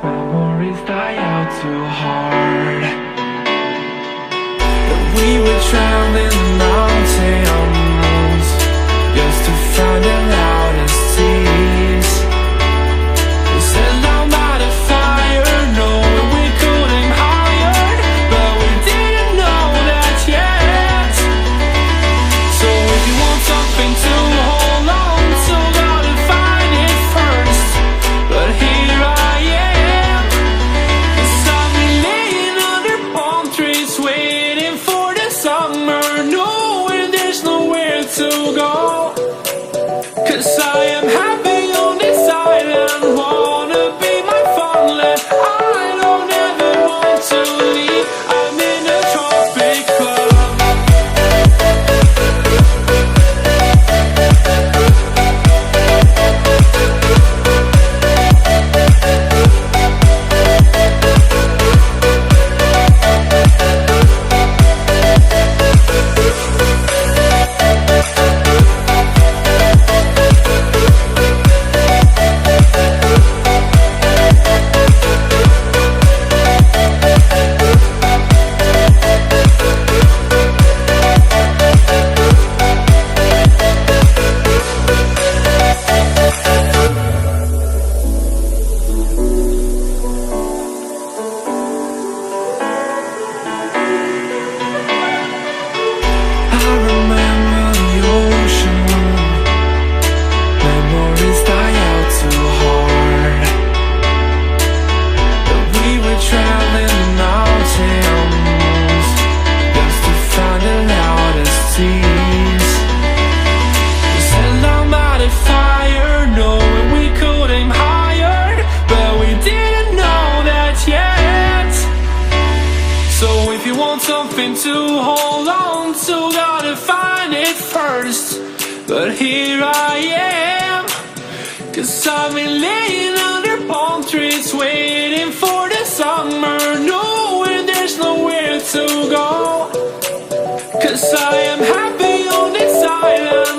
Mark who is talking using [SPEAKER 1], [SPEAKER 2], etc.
[SPEAKER 1] Memories die out too hard. But we were traveling mountains just to find the loudest seas. We set down by the fire, knowing we could aim higher, but we didn't know that yet. So if you want something to hold on to, gotta find it first. But here I am, 'cause I've been laying under palm trees, waiting for the summer, knowing there's nowhere to go. 'Cause I am happy on this island, wanna be my fun-land. I don't ever want to leave, I'm in a tropic club. I remember the ocean, memories die out too hard. But we were traveling mountains just to find the loudest seas. We sat down by the fire, knowing we could aim higher, but we didn't know that yet. So if you want something to hold on to, gotta find it first. But here I am, 'cause I've been laying under palm trees, waiting for the summer, knowing there's nowhere to go. 'Cause I am happy on this island.